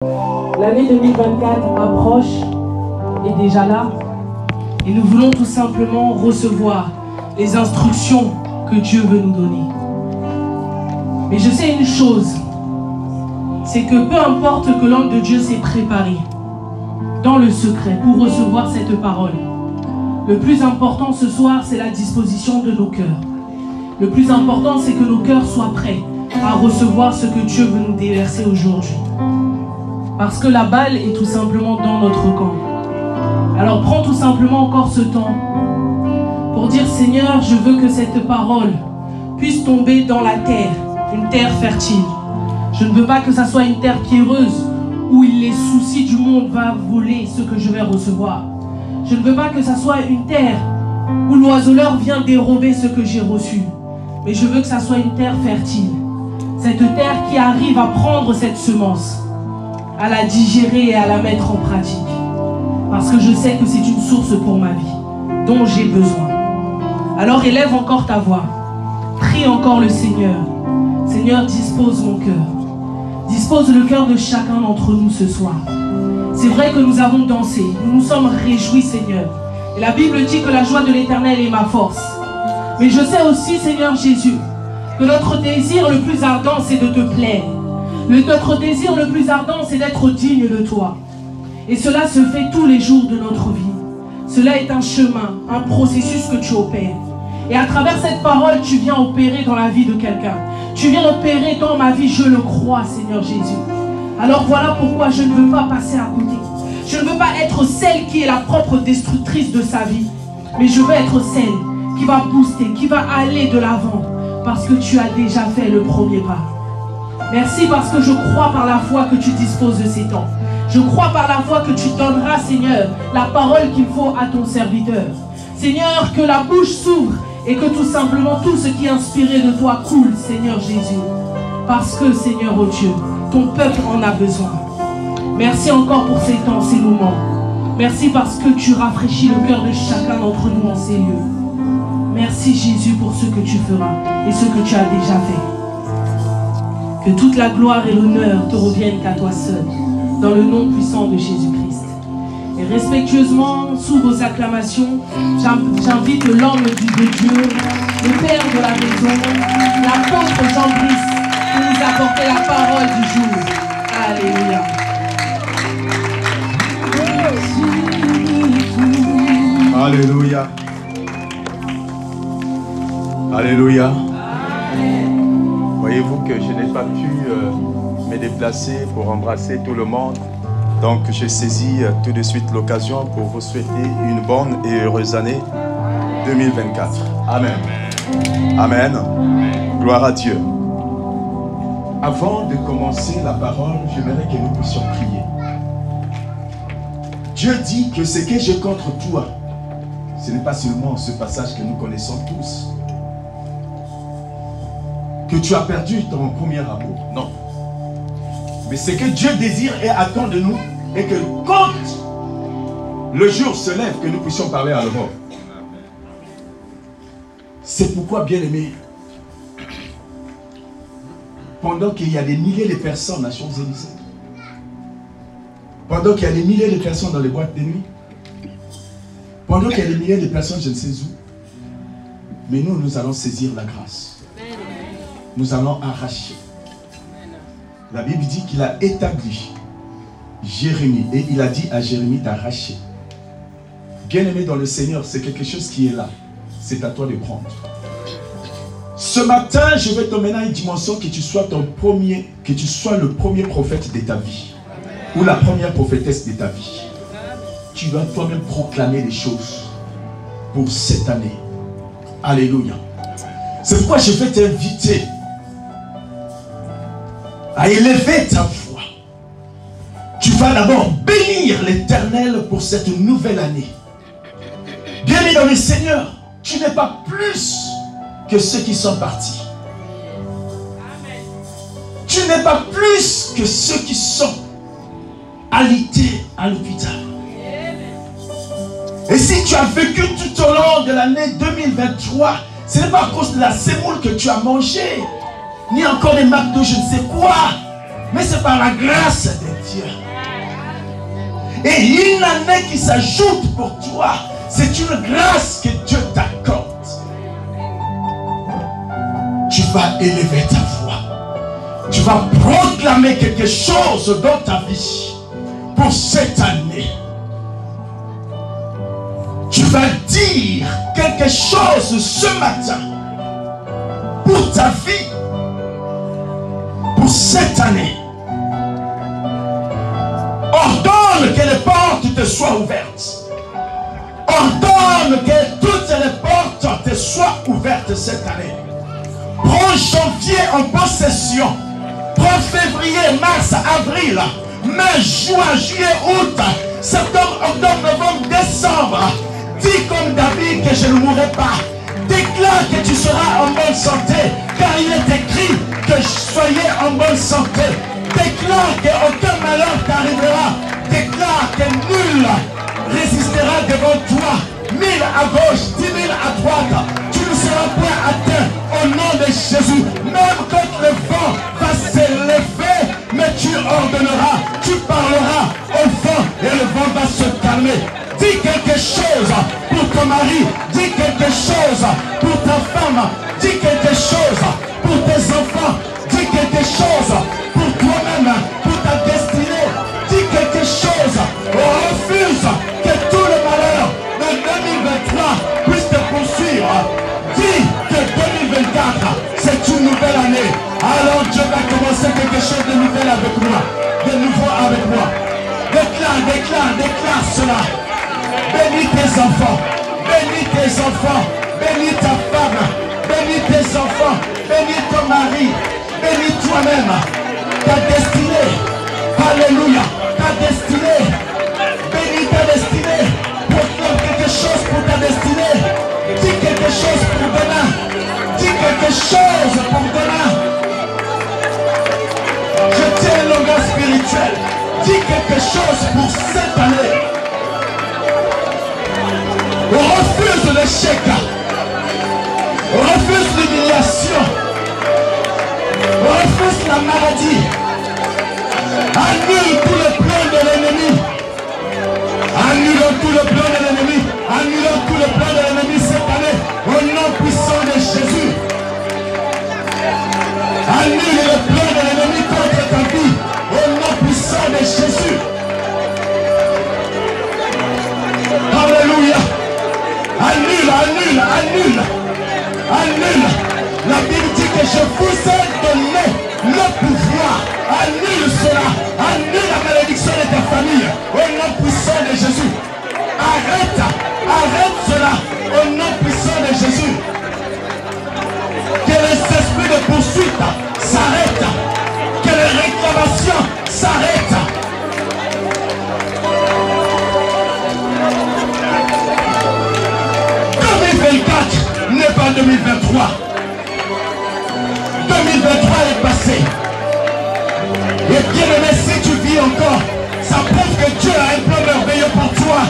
L'année 2024 approche, est déjà là, et nous voulons tout simplement recevoir les instructions que Dieu veut nous donner. Mais je sais une chose, c'est que peu importe que l'homme de Dieu s'est préparé dans le secret pour recevoir cette parole, le plus important ce soir, c'est la disposition de nos cœurs. Le plus important, c'est que nos cœurs soient prêts à recevoir ce que Dieu veut nous déverser aujourd'hui. Parce que la balle est tout simplement dans notre camp. Alors prends tout simplement encore ce temps pour dire: Seigneur, je veux que cette parole puisse tomber dans la terre, une terre fertile. Je ne veux pas que ça soit une terre pierreuse où les soucis du monde vont voler ce que je vais recevoir. Je ne veux pas que ça soit une terre où l'oiseleur vient dérober ce que j'ai reçu. Mais je veux que ça soit une terre fertile. Cette terre qui arrive à prendre cette semence, à la digérer et à la mettre en pratique. Parce que je sais que c'est une source pour ma vie, dont j'ai besoin. Alors élève encore ta voix. Prie encore le Seigneur. Seigneur, dispose mon cœur. Dispose le cœur de chacun d'entre nous ce soir. C'est vrai que nous avons dansé. Nous nous sommes réjouis, Seigneur. Et la Bible dit que la joie de l'Éternel est ma force. Mais je sais aussi, Seigneur Jésus, que notre désir le plus ardent, c'est de te plaire. Notre désir le plus ardent, c'est d'être digne de toi. Et cela se fait tous les jours de notre vie. Cela est un chemin, un processus que tu opères. Et à travers cette parole, tu viens opérer dans la vie de quelqu'un. Tu viens opérer dans ma vie, je le crois, Seigneur Jésus. Alors voilà pourquoi je ne veux pas passer à côté. Je ne veux pas être celle qui est la propre destructrice de sa vie. Mais je veux être celle qui va booster, qui va aller de l'avant. Parce que tu as déjà fait le premier pas. Merci parce que je crois par la foi que tu disposes de ces temps. Je crois par la foi que tu donneras, Seigneur, la parole qu'il faut à ton serviteur. Seigneur, que la bouche s'ouvre et que tout simplement tout ce qui est inspiré de toi coule, Seigneur Jésus. Parce que, Seigneur, oh Dieu, ton peuple en a besoin. Merci encore pour ces temps, ces moments. Merci parce que tu rafraîchis le cœur de chacun d'entre nous en ces lieux. Merci Jésus pour ce que tu feras et ce que tu as déjà fait. Que toute la gloire et l'honneur te reviennent qu'à toi seul, dans le nom puissant de Jésus-Christ. Et respectueusement, sous vos acclamations, j'invite l'homme de Dieu, le père de la maison, l'apôtre Jean-Brice, pour nous apporter la parole du jour. Alléluia. Alléluia. Alléluia. Voyez-vous que je n'ai pas pu me déplacer pour embrasser tout le monde. Donc j'ai saisi tout de suite l'occasion pour vous souhaiter une bonne et heureuse année 2024. Amen. Amen. Gloire à Dieu. Avant de commencer la parole, j'aimerais que nous puissions prier. Dieu dit que ce que j'ai contre toi, ce n'est pas seulement ce passage que nous connaissons tous. Que tu as perdu ton premier amour. Non. Mais ce que Dieu désire et attend de nous, est que quand le jour se lève, que nous puissions parler à l'aurore. C'est pourquoi, bien-aimés, pendant qu'il y a des milliers de personnes à Champs-Élysées, pendant qu'il y a des milliers de personnes dans les boîtes de nuit, pendant qu'il y a des milliers de personnes je ne sais où, mais nous allons saisir la grâce. Nous allons arracher. La Bible dit qu'il a établi Jérémie et il a dit à Jérémie d'arracher. Bien-aimé dans le Seigneur, c'est quelque chose qui est là. C'est à toi de prendre. Ce matin, je vais t'emmener à une dimension que tu sois le premier prophète de ta vie. Ou la première prophétesse de ta vie. Tu vas toi-même proclamer les choses pour cette année. Alléluia. C'est pourquoi je vais t'inviter à élever ta foi. Tu vas d'abord bénir l'Éternel pour cette nouvelle année. Bien-aimé dans le Seigneur, tu n'es pas plus que ceux qui sont partis. Amen. Tu n'es pas plus que ceux qui sont alités à l'hôpital. Et si tu as vécu tout au long de l'année 2023, ce n'est pas à cause de la sémoule que tu as mangé, ni encore des McDo, je ne sais quoi. Mais c'est par la grâce de Dieu. Et une année qui s'ajoute pour toi, c'est une grâce que Dieu t'accorde. Tu vas élever ta voix. Tu vas proclamer quelque chose dans ta vie pour cette année. Tu vas dire quelque chose ce matin pour ta vie, pour cette année. Ordonne que les portes te soient ouvertes. Ordonne que toutes les portes te soient ouvertes cette année. Prends janvier en possession. Prends février, mars, avril, mai, juin, juillet, août, septembre, octobre, novembre, décembre. Dis comme David que je ne mourrai pas. Déclare que tu seras en bonne santé, car il est écrit que soyez en bonne santé. Déclare qu'aucun malheur t'arrivera. Déclare que nul résistera devant toi. 1000 à gauche, 10 000 à droite. Tu ne seras point atteint au nom de Jésus. Même quand le vent va s'élever, mais tu ordonneras, tu parleras au vent et le vent va se calmer. Dis quelque chose pour ton mari. Dis quelque chose pour ta femme. Dis quelque chose pour tes enfants. Dis quelque chose pour toi-même, pour ta destinée. Dis quelque chose. Refuse que tout le malheur de 2023 puisse te poursuivre. Dis que 2024, c'est une nouvelle année. Alors Dieu va commencer quelque chose de nouvel avec moi. De nouveau avec moi. Déclare, déclare, déclare cela. Bénis tes enfants. Bénis tes enfants. Bénis ta femme. Bénis tes enfants. Bénis ton mari. Bénis toi-même. Ta destinée. Alléluia. Ta destinée. Bénis ta destinée. Proclame quelque chose pour ta destinée. Dis quelque chose pour demain. Dis quelque chose pour demain. Je tiens le langage spirituel. Dis quelque chose pour cette année. Refuse l'échec. Refuse l'humiliation. Refuse la maladie. Annule tout le plan de l'ennemi. Annule tout le plan de l'ennemi. Annule tout le plan de l'ennemi cette année. Au nom puissant de Jésus. Annule le plan de l'ennemi contre ta vie. Au nom puissant de Jésus. Alléluia. Annule, annule, annule. Annule. La Bible dit que je vous ai donné le pouvoir. Annule cela. Annule la malédiction de ta famille. Au nom puissant de Jésus. Arrête. Arrête cela. Au nom puissant de Jésus. Que les esprits de poursuite s'arrêtent. Que les réclamations s'arrêtent. N'est pas 2023. 2023 est passé. Et bien aimé, si tu vis encore, ça prouve que Dieu a un plan merveilleux pour toi.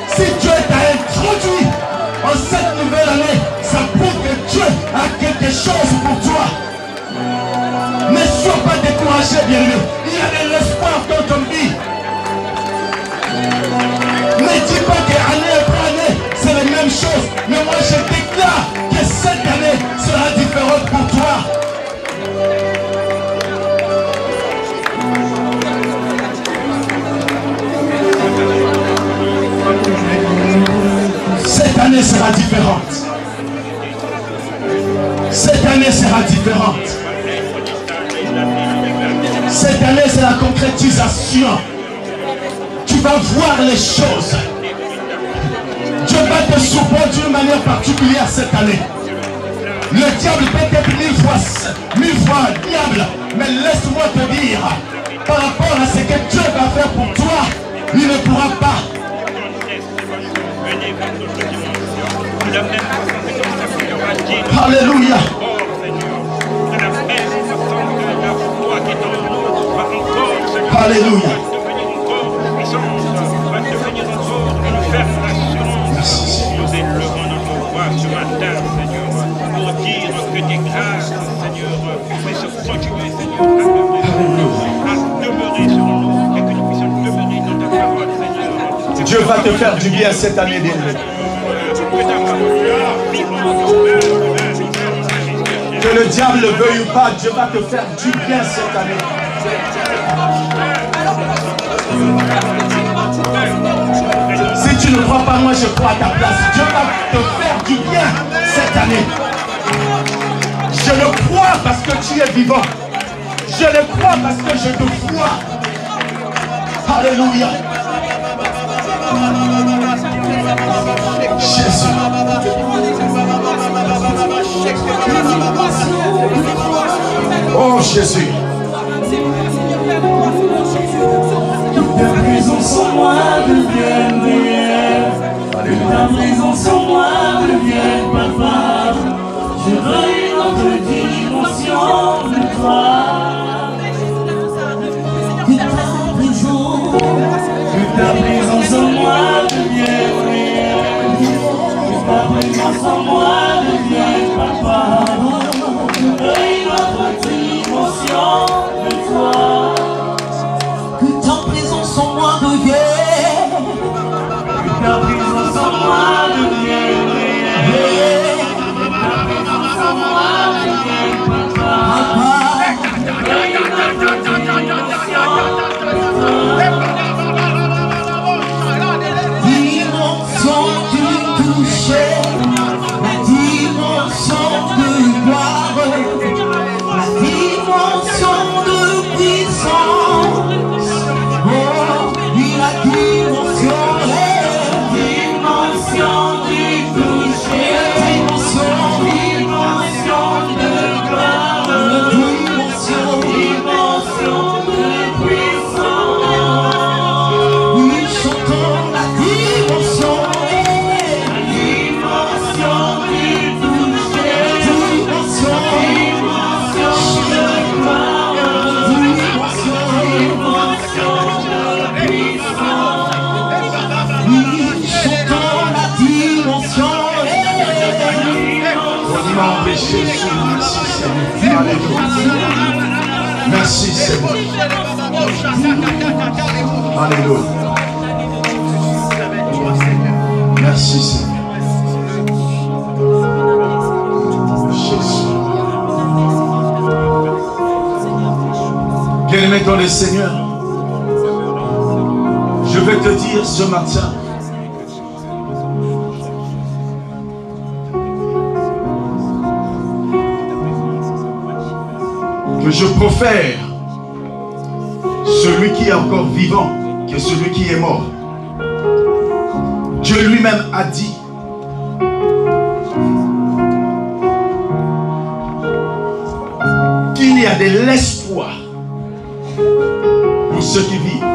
Si Dieu t'a introduit en cette nouvelle année, ça prouve que Dieu a quelque chose pour toi. Ne sois pas découragé, bien aimé. Il y a de l'espoir dans ton vie. Ne dis pas qu'année après année, c'est la même chose. Mais moi, je déclare que cette année sera différente pour toi. Cette année sera différente. Cette année sera différente. Cette année, c'est la concrétisation. Tu vas voir les choses. Dieu va te surprendre d'une manière particulière cette année. Le diable peut être 1000 fois diable. Mais laisse-moi te dire, par rapport à ce que Dieu va faire pour toi, il ne pourra pas. Alléluia. Alléluia. Nous élevons notre voix ce matin, Seigneur, pour dire que tes grâces, Seigneur, puissent continuer, Seigneur, Dieu va te faire du bien cette année, bien-aimé. Que le diable le veuille ou pas, Dieu va te faire du bien cette année. Si tu ne crois pas, moi je crois à ta place. Dieu va te faire du bien cette année. Je le crois parce que tu es vivant. Je le crois parce que je te vois. Alléluia. Jésus. Oh Jésus. Ta présence en moi devienne réelle. Ta présence en moi devienne palpable. Je veux une autre dimension de toi. Que ta présence en moi devienne réelle. Que ta présence en moi devienne palpable. Je veux une autre dimension de toi. Que ta présence en moi devienne. Que ta présence en moi devienne réelle. Que ta présence en moi devienne palpable. Dimension du toucher, la dimension de gloire, la dimension de puissance. Oh, oui, la dimension du toucher, dimension de gloire, dimension de puissance. Oui, chantons la dimension du toucher, dimension de gloire, dimension de puissance. Oui, chantons la dimension. Jésus, merci Seigneur. Alléluia. Merci Seigneur. Alléluia. Merci Seigneur. Jésus. Bien-aimé dans le Seigneur, je vais te dire ce matin, que je profère celui qui est encore vivant que celui qui est mort. Dieu lui-même a dit qu'il y a de l'espoir pour ceux qui vivent.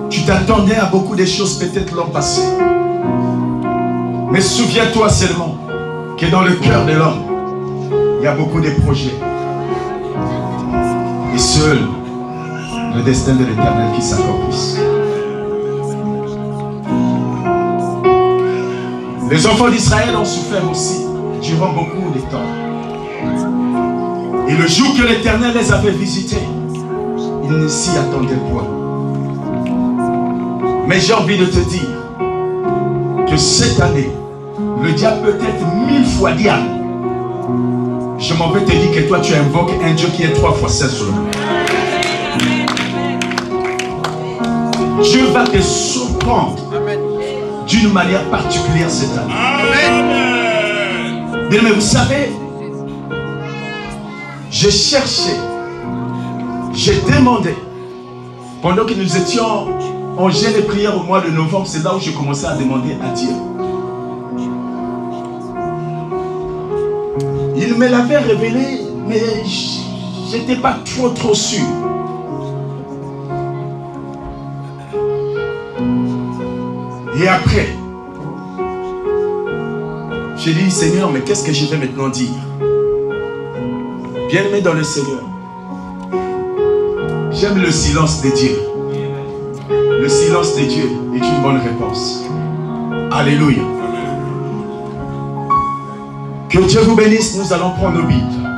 Tu t'attendais à beaucoup de choses peut-être l'an passé, mais souviens-toi seulement que dans le cœur de l'homme il y a beaucoup de projets. Et seul le destin de l'Éternel qui s'accomplisse. Les enfants d'Israël ont souffert aussi durant beaucoup de temps. Et le jour que l'Éternel les avait visités, ils ne s'y attendaient point. Mais j'ai envie de te dire que cette année, le diable peut être 1000 fois diable. Je m'en vais te dire que toi tu invoques un Dieu qui est 3 fois 16 sur le monde. Dieu va te surprendre d'une manière particulière cette année. Bien, mais vous savez, j'ai cherché, j'ai demandé, pendant que nous étions en jeûne et prière au mois de novembre, c'est là où j'ai commencé à demander à Dieu. Il me l'avait révélé, mais je n'étais pas trop sûr. Et après, j'ai dit, Seigneur, mais qu'est-ce que je vais maintenant dire? Bien-aimé dans le Seigneur, j'aime le silence de Dieu. Le silence de Dieu est une bonne réponse. Alléluia. Que Dieu vous bénisse. Nous allons prendre nos Bibles.